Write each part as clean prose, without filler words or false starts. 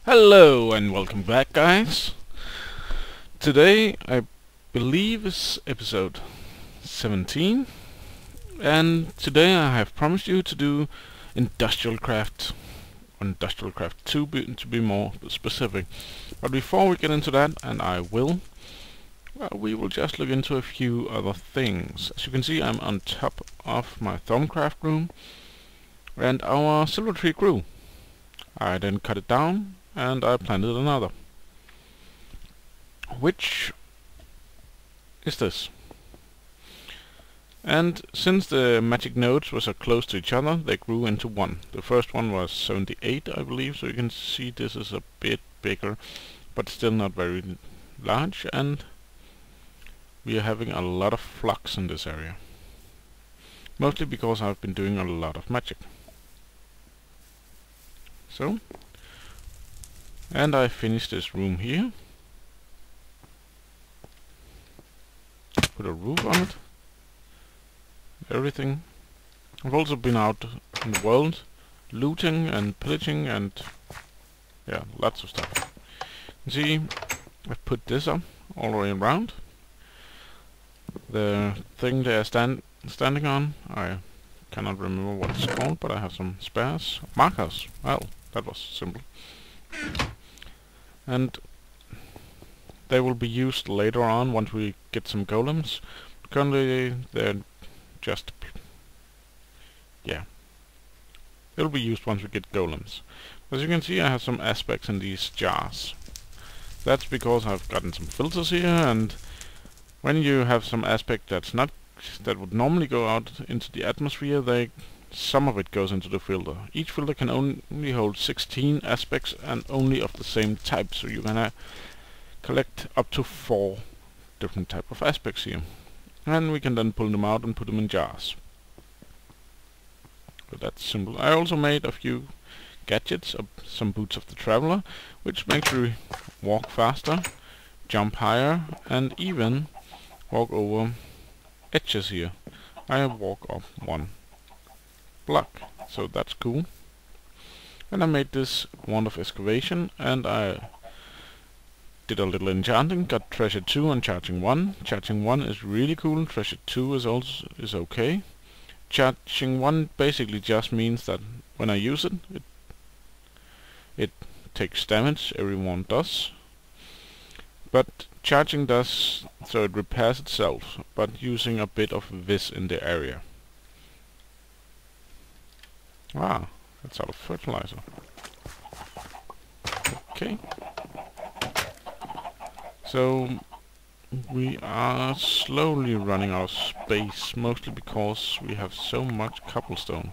Hello and welcome back, guys. Today I believe is episode 17, and today I have promised you to do Industrial Craft, or Industrial Craft 2 to be more specific. But before we get into that, and we will just look into a few other things. As you can see, I'm on top of my Thermcraft room, and our silver tree grew. I then cut it down and I planted another, which is this. And since the magic nodes were so close to each other, they grew into one. The first one was 78, I believe, so you can see this is a bit bigger, but still not very large, and we are having a lot of flux in this area. Mostly because I've been doing a lot of magic. So, and I finished this room here. Put a roof on it. Everything. I've also been out in the world, looting and pillaging and yeah, lots of stuff. You see, I've put this up all the way around. The thing they're standing on, I cannot remember what it's called, but I have some spares. Markers. Well, that was simple. And they will be used later on once we get some golems. Currently they're just they'll be used once we get golems. As you can see, I have some aspects in these jars. That's because I've gotten some filters here, and when you have some aspect that would normally go out into the atmosphere, some of it goes into the filter. Each filter can only hold 16 aspects and only of the same type, so you're gonna collect up to 4 different type of aspects here. And we can then pull them out and put them in jars. So that's simple. I also made a few gadgets, some boots of the traveler, which makes you walk faster, jump higher, and even walk over edges here. I walk up 1 block, so that's cool. And I made this wand of excavation, and I did a little enchanting, got treasure 2 and charging 1. Charging 1 is really cool, treasure 2 is okay. Charging 1 basically just means that when I use it, it takes damage, everyone does. But charging does, so it repairs itself, but using a bit of this in the area. Ah, that's out of fertilizer. Okay. So we are slowly running out of space, mostly because we have so much cobblestone.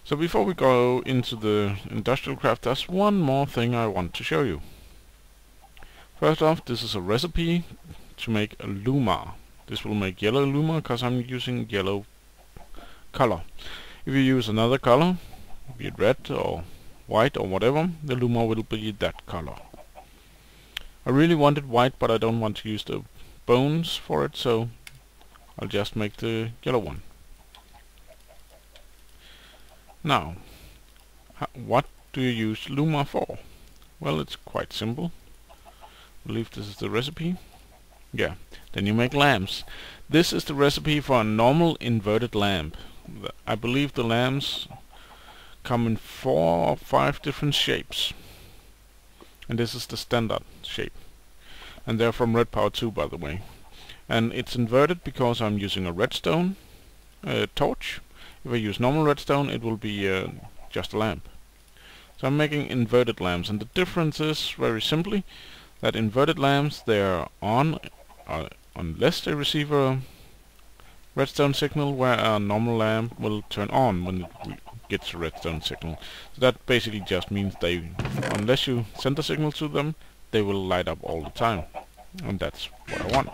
So before we go into the industrial craft, there's one more thing I want to show you. First off, this is a recipe to make a lumar. This will make yellow lumar because I'm using yellow color. If you use another color, be it red or white or whatever, the lumar will be that color. I really wanted white, but I don't want to use the bones for it, so I'll just make the yellow one. Now, what do you use lumar for? Well, it's quite simple. I believe this is the recipe. Yeah, then you make lamps. This is the recipe for a normal inverted lamp. I believe the lamps come in 4 or 5 different shapes. And this is the standard shape. And they're from Red Power 2, by the way. And it's inverted because I'm using a redstone torch. If I use normal redstone, it will be just a lamp. So I'm making inverted lamps, and the difference is very simply that inverted lamps, they are on unless they receive a redstone signal, where a normal lamp will turn on when it gets a redstone signal. So that basically just means unless you send a signal to them, they will light up all the time, and that's what I want.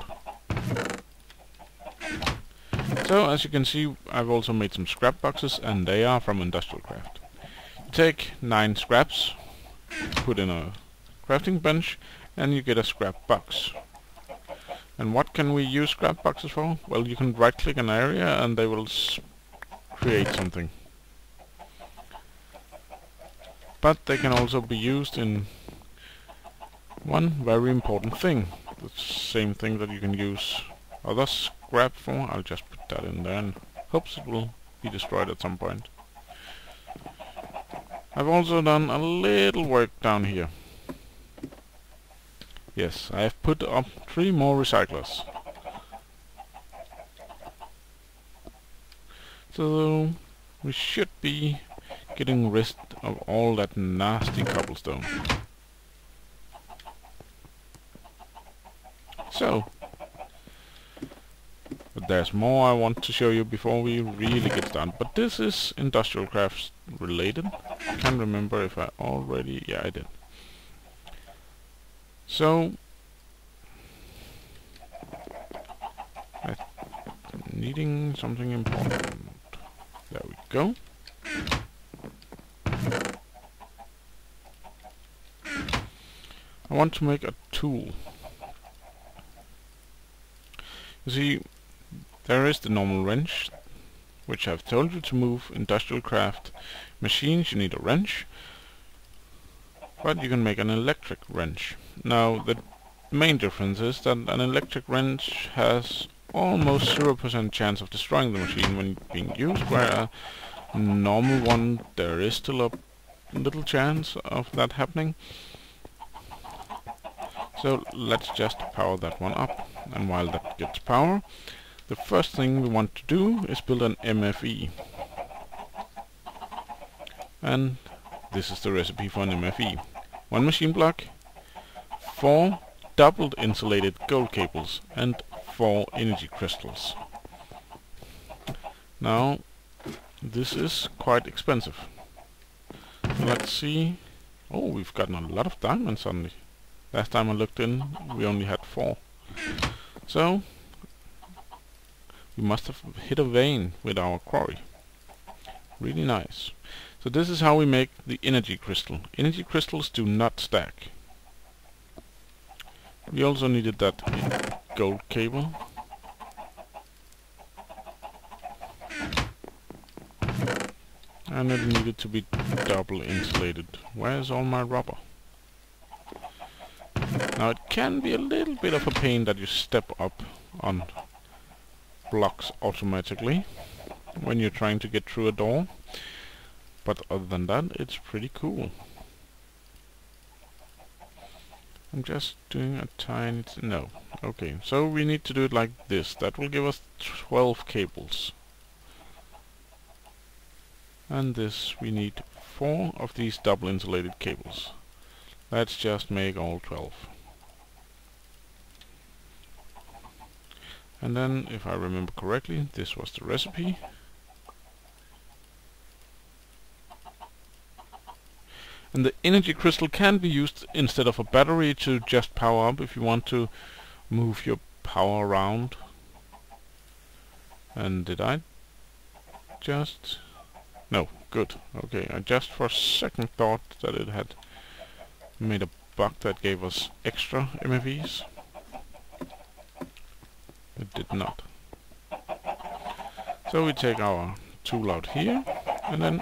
So as you can see, I've also made some scrap boxes, and they are from Industrial Craft. You take 9 scraps, put in a crafting bench, and you get a scrap box. And what can we use scrap boxes for? Well, you can right click an area and they will create something. but they can also be used in one very important thing. The same thing that you can use other scrap for. I'll just put that in there and hopes it will be destroyed at some point. I've also done a little work down here. Yes, I have put up 3 more recyclers. So we should be getting rid of all that nasty cobblestone. So, but there's more I want to show you before we really get started. But this is industrial crafts related. I can't remember if I already... yeah, I did. So, I'm needing something important. There we go. I want to make a tool. You see, there is the normal wrench, which I've told you to move industrial craft machines. You need a wrench, but you can make an electric wrench. Now, the main difference is that an electric wrench has almost 0% chance of destroying the machine when being used, where a normal one, there is still a little chance of that happening. So let's just power that one up, and while that gets power, the first thing we want to do is build an MFE. And this is the recipe for an MFE. 1 machine block, 4 doubled insulated gold cables, and 4 energy crystals. Now, this is quite expensive. Let's see. Oh, we've gotten a lot of diamonds suddenly. Last time I looked in, we only had 4. So, we must have hit a vein with our quarry. Really nice. So this is how we make the energy crystal. Energy crystals do not stack. We also needed that gold cable. And it needed to be double insulated. Where's all my rubber? Now it can be a little bit of a pain that you step up on blocks automatically when you're trying to get through a door, but other than that, it's pretty cool. I'm just doing a tiny... no. Okay, so we need to do it like this. That will give us 12 cables. And this, we need 4 of these double insulated cables. Let's just make all 12. And then, if I remember correctly, this was the recipe. And the energy crystal can be used instead of a battery to just power up if you want to move your power around. And did I just... no, good. Okay, I just for a second thought that it had made a bug that gave us extra MFEs. It did not. So we take our tool out here, and then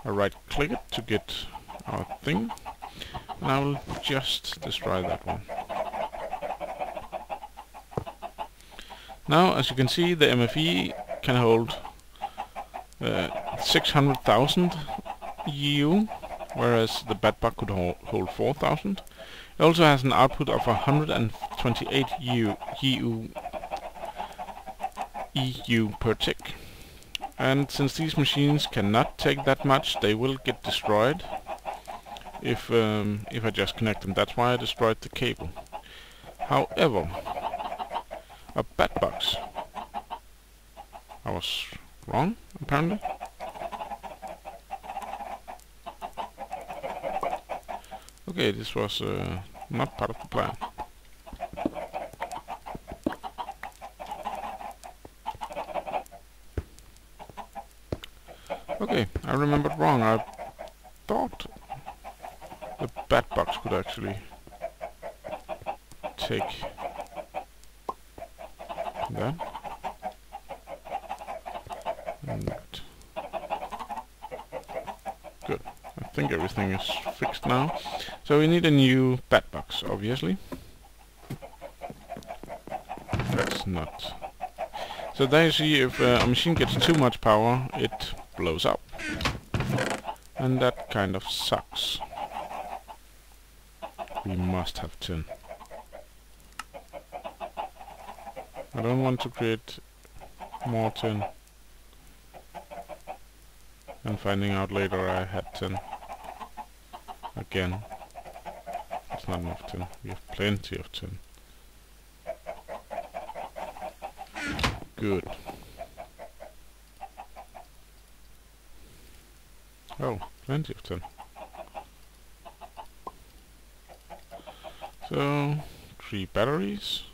I right click it to get our thing, and I will just destroy that one. Now, as you can see, the MFE can hold 600,000 EU, whereas the bedbug could hold 4,000. It also has an output of 128 EU per tick. And since these machines cannot take that much, they will get destroyed if I just connect them. That's why I destroyed the cable. However, a bedbox. I was wrong, apparently. Okay, this was not part of the plan. Okay, I remembered wrong. I thought the bat box could actually take that. And good. I think everything is fixed now. So we need a new bat box, obviously. That's not. So there you see, if a machine gets too much power, it blows up. And that kind of sucks. We must have tin. I don't want to create more tin. And finding out later I had tin. Again. It's not enough tin. We have plenty of tin. Good. Oh, plenty of tin. So, 3 batteries.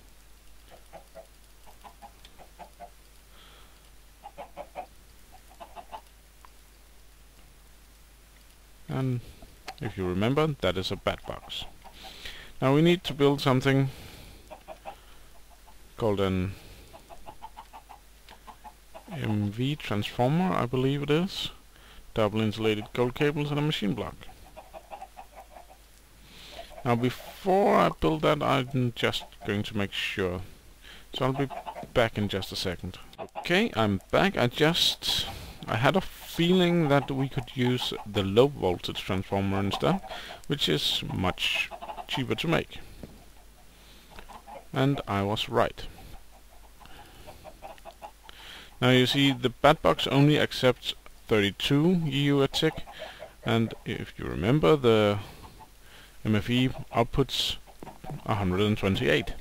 And if you remember, that is a bat box. Now we need to build something called an MV transformer, I believe it is. Double insulated gold cables and a machine block. Now before I build that, I'm just going to make sure. So I'll be back in just a second. Okay, I'm back. I had a feeling that we could use the low voltage transformer instead, which is much cheaper to make. And I was right. Now you see the bat box only accepts 32 EU a tick, and if you remember, the MFE outputs 128.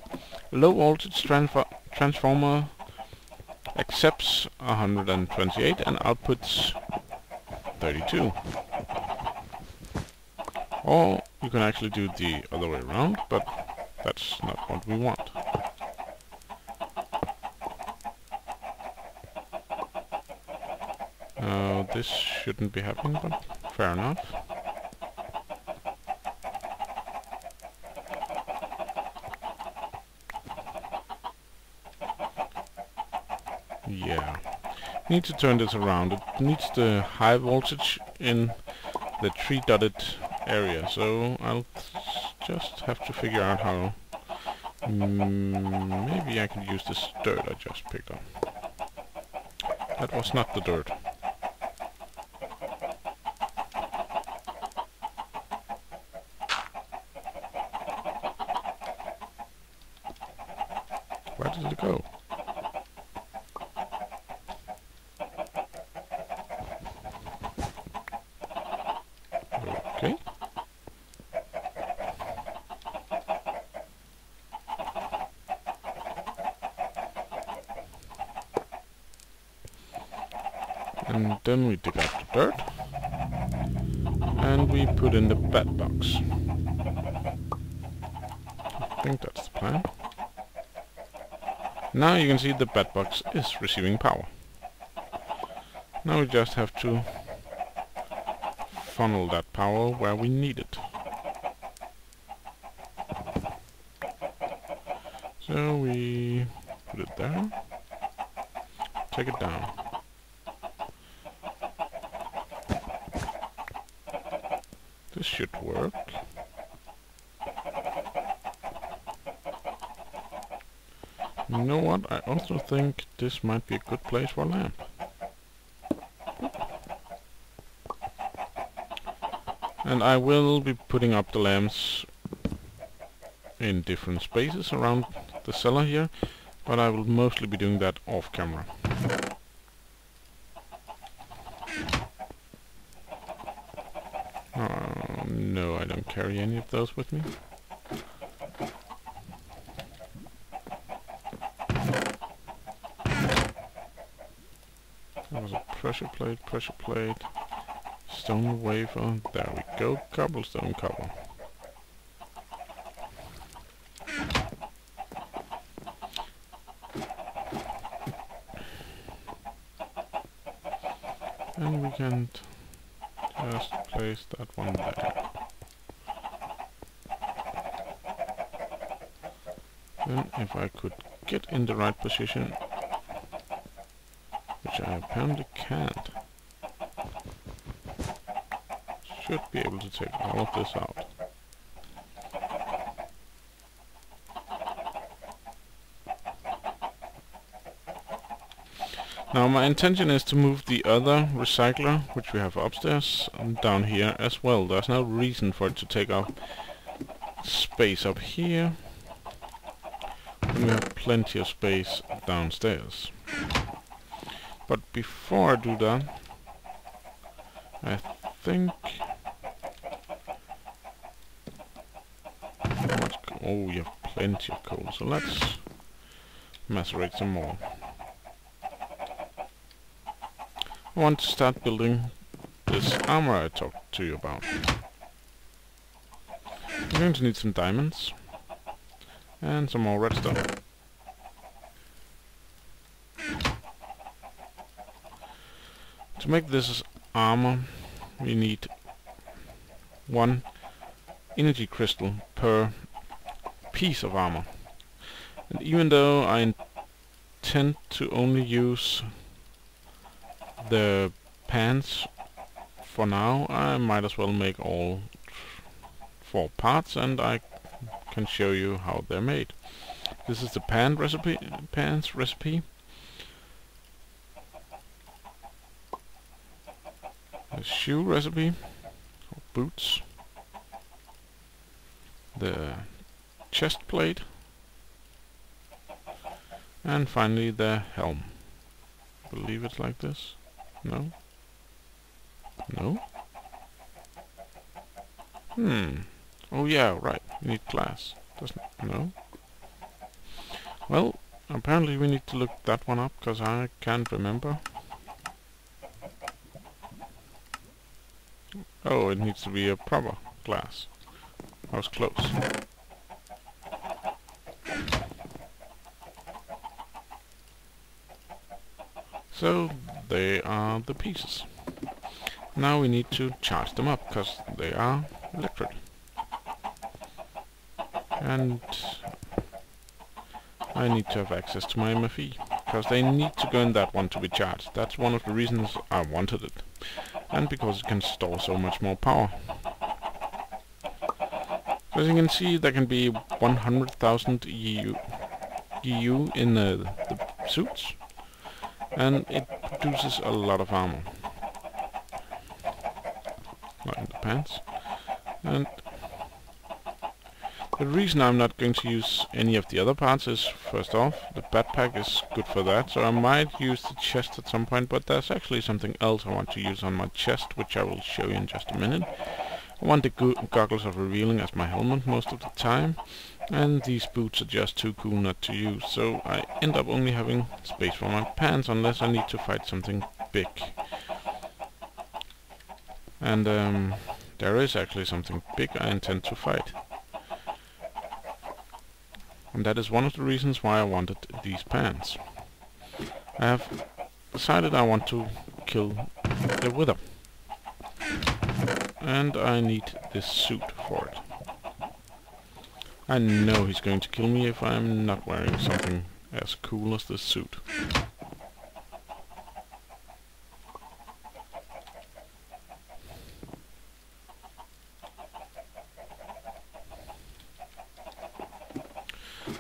Low voltage transformer accepts 128 and outputs 32. Or you can actually do the other way around, but that's not what we want. This shouldn't be happening, but fair enough. Yeah. Need to turn this around. It needs the high voltage in the 3 dotted area, so I'll just have to figure out how. Maybe I can use this dirt I just picked up. That was not the dirt. Where did it go? Okay. And then we dig out the dirt. And we put in the bat box. I think that's the plan. Now you can see the bat box is receiving power. Now we just have to funnel that power where we need it. So we put it there, take it down. This should work. You know what? I also think this might be a good place for a lamp. And I will be putting up the lamps in different spaces around the cellar here, but I will mostly be doing that off camera. No, I don't carry any of those with me. There was a pressure plate, stone wafer, there we go, cobblestone cover. And we can just place that one there. Then if I could get in the right position, which I apparently can't. should be able to take all of this out. Now my intention is to move the other recycler, which we have upstairs, down here as well. There's no reason for it to take up space up here when we have plenty of space downstairs. But before I do that, I think... Oh, you have plenty of coal, so let's macerate some more. I want to start building this armor I talked to you about. I'm going to need some diamonds and some more redstone. To make this armor, we need 1 energy crystal per piece of armor. And even though I intend to only use the pants for now, I might as well make all 4 parts, and I can show you how they're made. This is the pants recipe. The shoe recipe, or boots. The chest plate, and finally the helm. I believe it's like this. No? No? Oh yeah, right. We need glass. Doesn't... No? Well, apparently we need to look that one up, because I can't remember. Oh, it needs to be a proper glass. I was close. So, they are the pieces. Now we need to charge them up, because they are electric. And I need to have access to my MFE, because they need to go in that one to be charged. That's one of the reasons I wanted it. And because it can store so much more power. So as you can see, there can be 100,000 EU in the suits. And it produces a lot of armor. Like in the pants. And the reason I'm not going to use any of the other parts is, first off, the backpack is good for that, so I might use the chest at some point, but there's actually something else I want to use on my chest, which I will show you in just a minute. I want the goggles of revealing as my helmet most of the time, and these boots are just too cool not to use, so I end up only having space for my pants unless I need to fight something big. And there is actually something big I intend to fight. And that is one of the reasons why I wanted these pants. I have decided I want to kill the Wither. And I need this suit for it. I know he's going to kill me if I'm not wearing something as cool as this suit.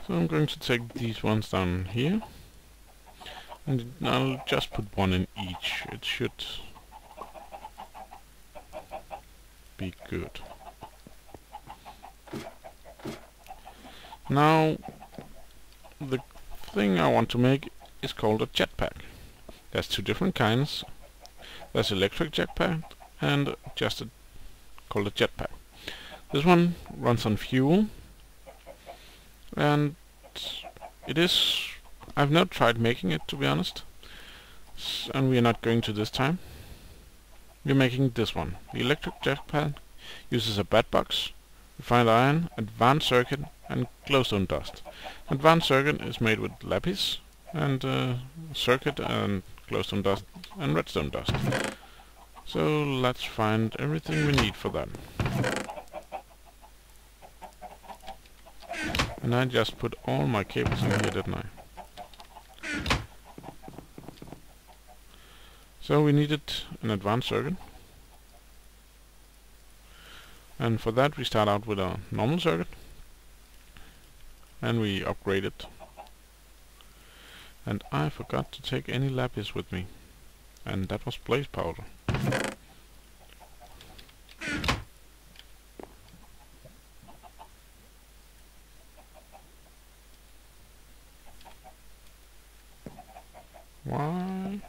So I'm going to take these ones down here. And I'll just put one in each. It should be good. Now, the thing I want to make is called a jetpack. There's 2 different kinds. There's electric jetpack and just called a jetpack. This one runs on fuel, and it is... I've not tried making it, to be honest, and we are not going to this time. We're making this one. The electric jetpack uses a bat box, refined iron, advanced circuit, and glowstone dust. Advanced circuit is made with lapis, and circuit and glowstone dust and redstone dust. So let's find everything we need for that. And I just put all my cables in here, didn't I? So we needed an advanced circuit. And for that we start out with a normal circuit, and we upgrade it. And I forgot to take any lapis with me, and that was blaze powder. Why?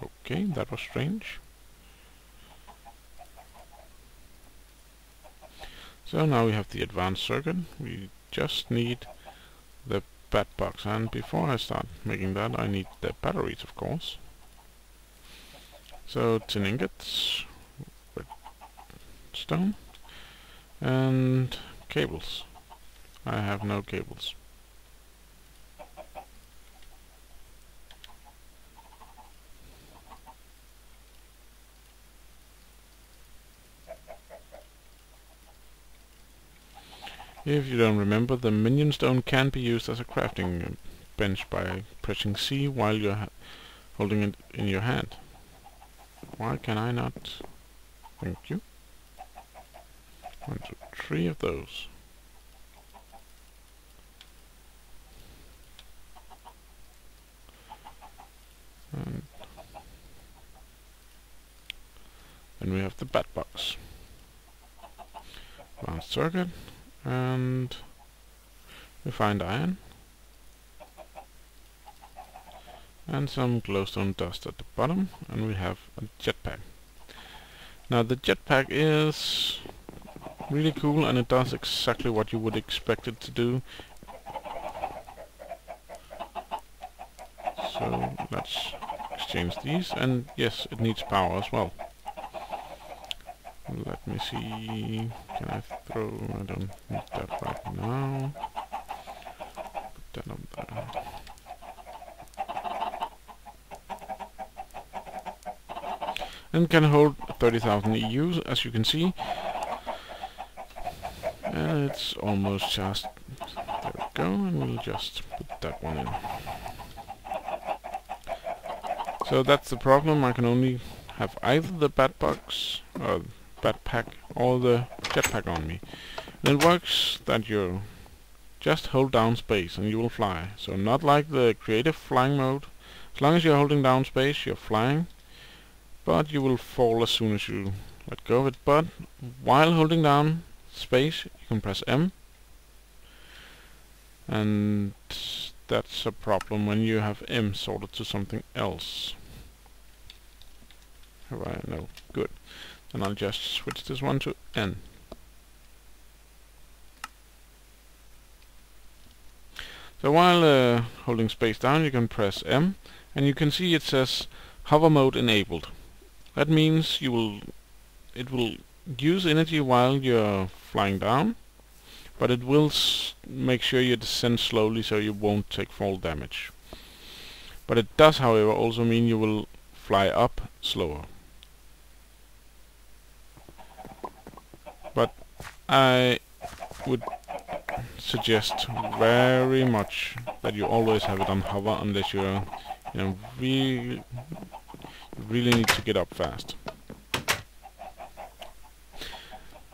Okay, that was strange. So now we have the advanced circuit. We just need the bat box, and before I start making that I need the batteries, of course. So tin ingots, redstone, and cables. I have no cables. If you don't remember, the minion stone can be used as a crafting bench by pressing C while you're holding it in your hand. Why can I not? Thank you. 1, 2, 3 of those. And then we have the bat box. Advanced circuit. And refined iron and some glowstone dust at the bottom, and we have a jetpack. Now the jetpack is really cool, and it does exactly what you would expect it to do. So let's exchange these, and yes, it needs power as well. Let me see, can I throw, I don't need that right now. Put that up there. And can hold 30,000 EUs, as you can see. And it's almost just, there we go, and we'll just put that one in. So that's the problem, I can only have either the bat box, or backpack, or the jetpack on me. And it works that you just hold down space and you will fly. So not like the creative flying mode. As long as you're holding down space, you're flying, but you will fall as soon as you let go of it. But while holding down space, you can press M, and that's a problem when you have M sorted to something else. Have I? No. Good. And I'll just switch this one to N. So while holding space down, you can press M, and you can see it says hover mode enabled. That means it will use energy while you're flying down, but it will make sure you descend slowly so you won't take fall damage. But it does, however, also mean you will fly up slower. But I would suggest very much that you always have it on hover, unless you're, really need to get up fast.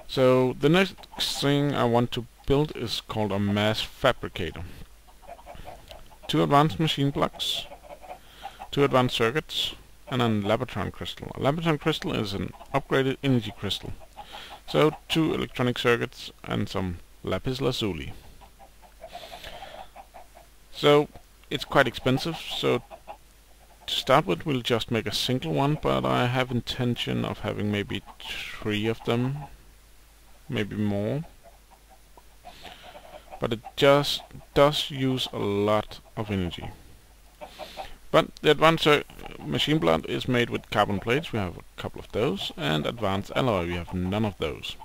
So the next thing I want to build is called a mass fabricator. 2 advanced machine blocks, 2 advanced circuits, and a Labotron crystal. A Labotron crystal is an upgraded energy crystal. So 2 electronic circuits and some lapis lazuli. So it's quite expensive, so to start with we'll just make a single one, but I have intention of having maybe 3 of them, maybe more. But it just does use a lot of energy. But the advanced machine block is made with carbon plates, we have a couple of those, and advanced alloy, we have none of those.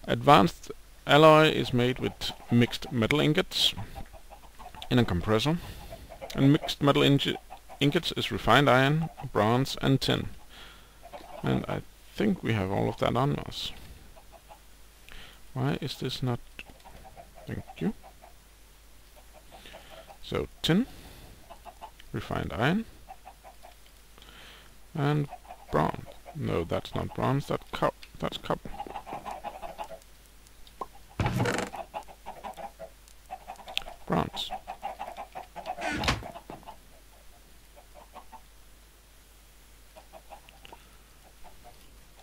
Advanced alloy is made with mixed metal ingots in a compressor, and mixed metal ingots is refined iron, bronze and tin. And I think we have all of that on us. Why is this not? Thank you. So tin, refined iron, and bronze. No, that's not bronze, that's That's copper. Bronze.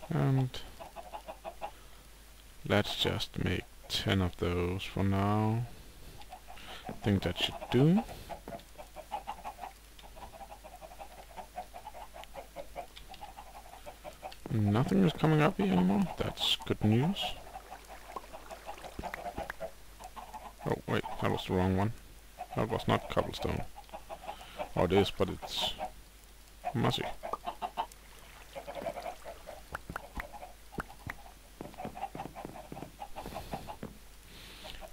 And let's just make 10 of those for now. I think that should do. Nothing is coming up here anymore. That's good news. Oh wait, that was the wrong one. That was not cobblestone. Oh, it is, but it's mossy.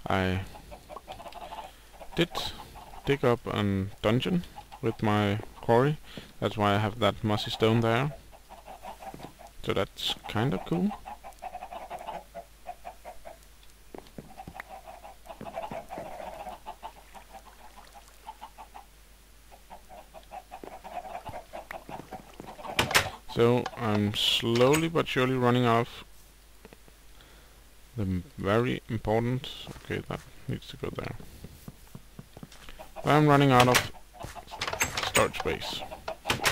I did dig up a dungeon with my quarry. That's why I have that mossy stone there. So that's kind of cool. So I'm slowly but surely running out of the very important... Okay, that needs to go there. But I'm running out of storage space.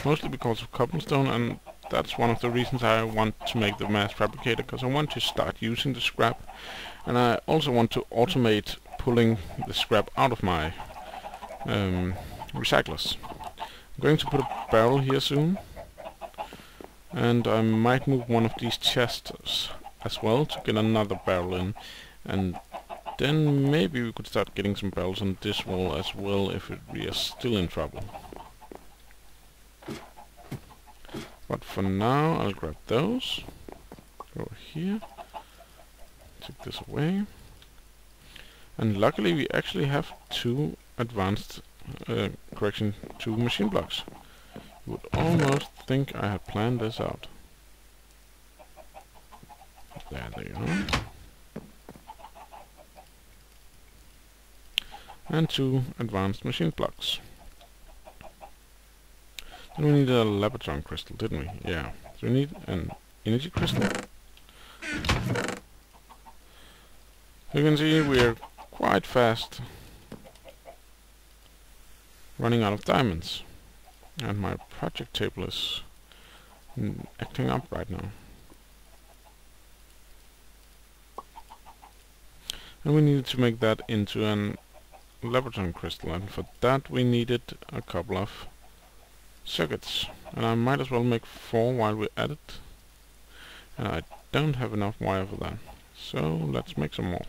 Mostly because of cobblestone, and that's one of the reasons I want to make the mass fabricator, because I want to start using the scrap, and I also want to automate pulling the scrap out of my recyclers. I'm going to put a barrel here soon, and I might move one of these chests as well to get another barrel in, and then maybe we could start getting some barrels on this wall as well if we are still in trouble. But for now I'll grab those, go here, take this away, and luckily we actually have two advanced two machine blocks. You would almost think I had planned this out. There they are. And two advanced machine blocks. Then we need a Labrador crystal, didn't we? Yeah. So we need an energy crystal. You can see we're quite fast running out of diamonds. And my project table is acting up right now. And we needed to make that into an Labrador crystal, and for that we needed a couple of circuits, and I might as well make 4 while we're at it, and I don't have enough wire for that, so let's make some more.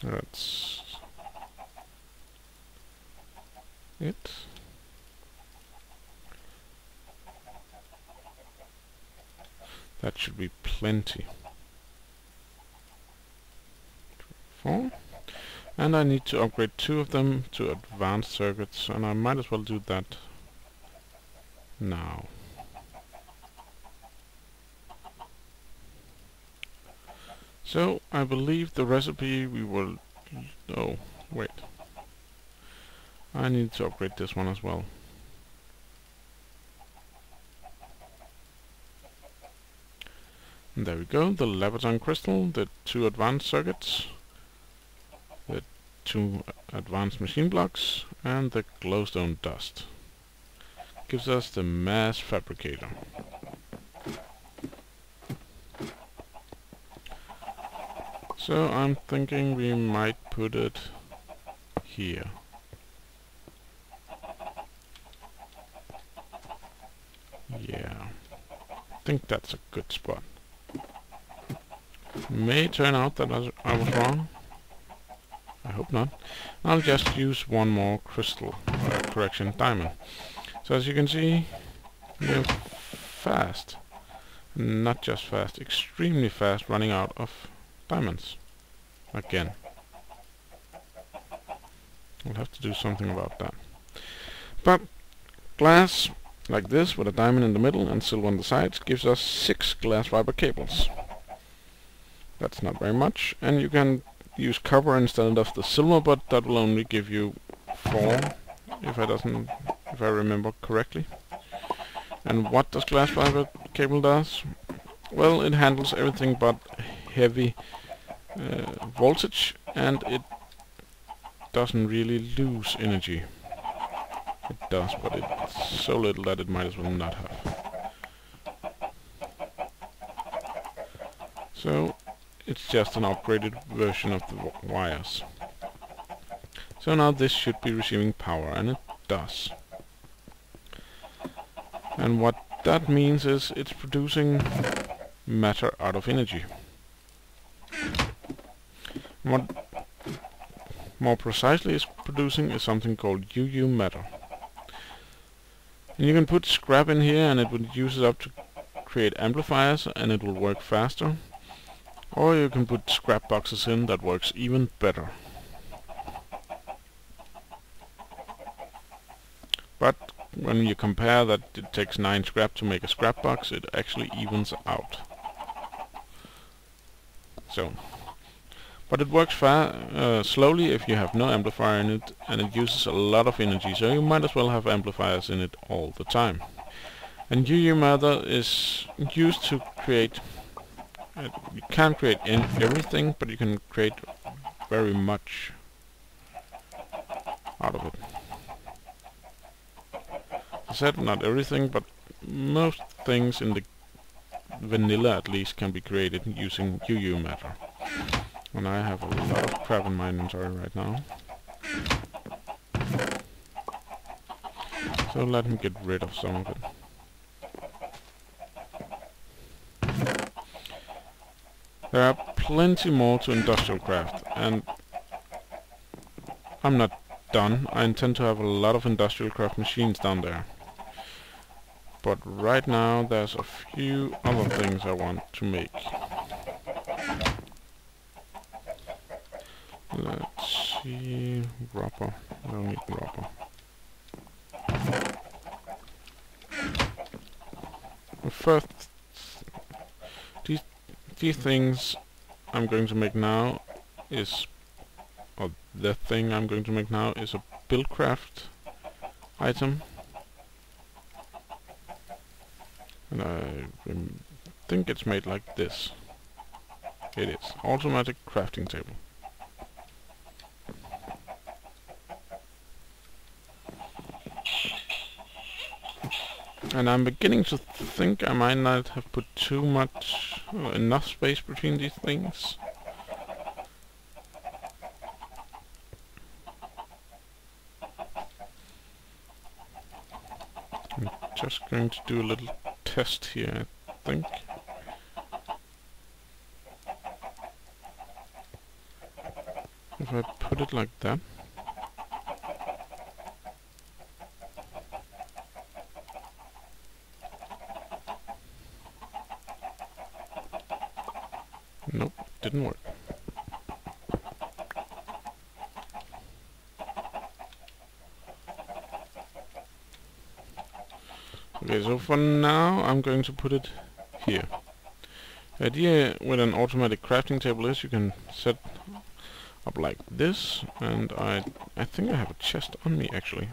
That's it. That should be plenty. 4. And I need to upgrade 2 of them to advanced circuits, and I might as well do that now. So I believe the recipe we will... Oh, wait. I need to upgrade this one as well. And there we go, the Labrador crystal, the 2 advanced circuits, the 2 advanced machine blocks, and the glowstone dust. Gives us the mass fabricator. So I'm thinking we might put it here. Yeah, I think that's a good spot. May turn out that I was wrong. I hope not. I'll just use one more crystal, correction, diamond. So as you can see, we're fast. Not just fast, extremely fast running out of diamonds. Again. We'll have to do something about that. But glass like this with a diamond in the middle and silver on the sides gives us 6 glass fiber cables. That's not very much, and you can use copper instead of the silver, but that will only give you 4, if I remember correctly. And what does glass fiber cable does? Well, it handles everything but heavy voltage, and it doesn't really lose energy. It does, but it's so little that it might as well not have. So it's just an upgraded version of the wires. So now this should be receiving power, and it does. And what that means is it's producing matter out of energy. What more precisely is producing is something called UU matter. And you can put scrap in here and it will use it up to create amplifiers and it will work faster. Or you can put scrap boxes in that works even better. But when you compare that it takes 9 scrap to make a scrap box, it actually evens out. So, but it works slowly if you have no amplifier in it, and it uses a lot of energy, so you might as well have amplifiers in it all the time. And UU matter is used to create, you can't create everything, but you can create very much out of it. As I said, not everything, but most things in the vanilla at least can be created using UU matter. And I have a lot of crap in my inventory right now. So let me get rid of some of it. There are plenty more to industrial craft, and I'm not done. I intend to have a lot of industrial craft machines down there. But right now there's a few other things I want to make. Let's see, rubber. I don't need rubber. First, these things I'm going to make now is, or the thing I'm going to make now is a Buildcraft item. And I think it's made like this. It is. Automatic crafting table. And I'm beginning to think I might not have put too much, enough space between these things. I'm just going to do a little test here, I think. If I put it like that. Nope, didn't work. Okay, so for now I'm going to put it here. The idea with an automatic crafting table is you can set up like this, and I think I have a chest on me actually.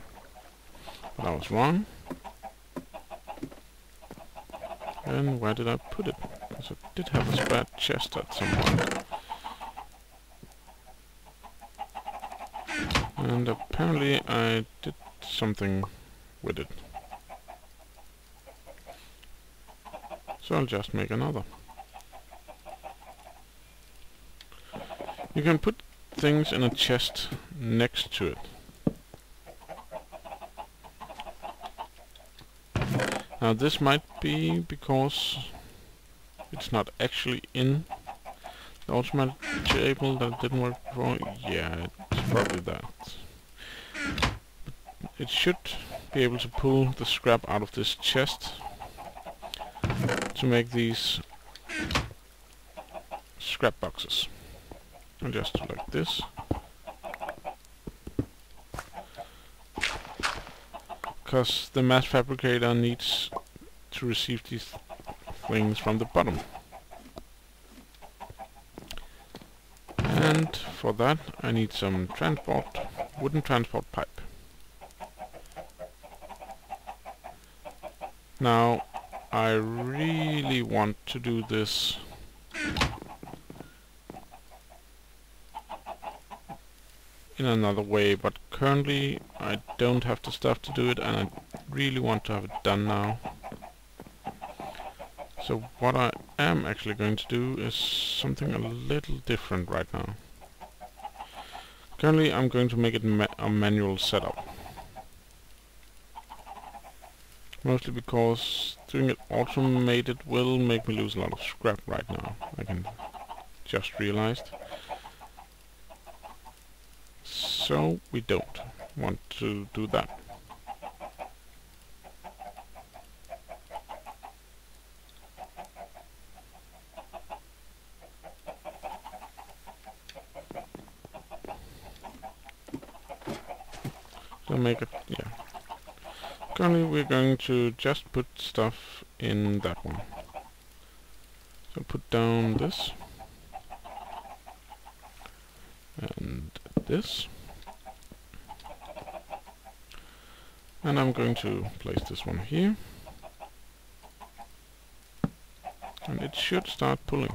But I was wrong. And where did I put it? Because I did have a spare chest at some point. And apparently I did something with it. So I'll just make another. You can put things in a chest next to it. Now this might be because it's not actually in the automatic table that didn't work before. Yeah, it's probably that. But it should be able to pull the scrap out of this chest to make these scrap boxes. And just like this. Because the mass fabricator needs to receive these things from the bottom. And for that I need some wooden transport pipe. Now I really want to do this in another way, but currently I don't have the stuff to do it, and I really want to have it done now. So what I am actually going to do is something a little different right now. Currently I'm going to make it a manual setup. Mostly because doing it automated will make me lose a lot of scrap right now. I can just realized. So we don't want to do that. So make it, yeah. Currently we're going to just put stuff in that one. So put down this. And this. And I'm going to place this one here. And it should start pulling.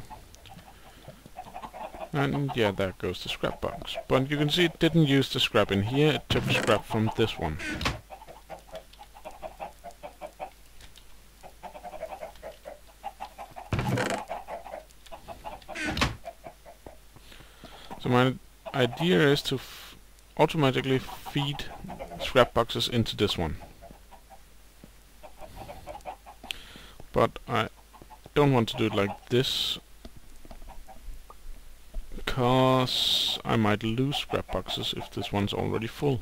And yeah, there goes the scrap box. But you can see it didn't use the scrap in here, it took scrap from this one. So my idea is to automatically feed scrap boxes into this one. But I don't want to do it like this, because I might lose scrap boxes if this one's already full.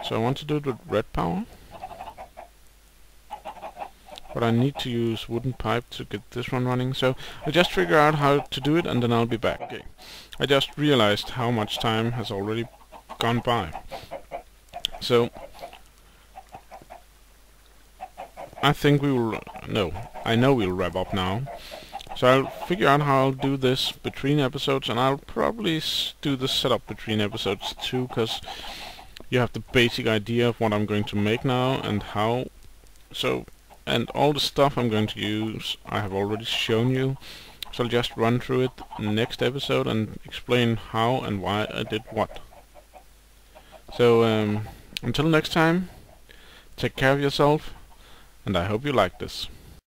So I want to do it with red power. But I need to use wooden pipe to get this one running, so I'll just figure out how to do it and then I'll be back. Okay, I just realized how much time has already gone by. So I think we will, I know we'll wrap up now. So I'll figure out how I'll do this between episodes, and I'll probably do the setup between episodes too, because you have the basic idea of what I'm going to make now and how. So, and all the stuff I'm going to use I have already shown you, so I'll just run through it next episode and explain how and why I did what. So until next time, take care of yourself, and I hope you like this.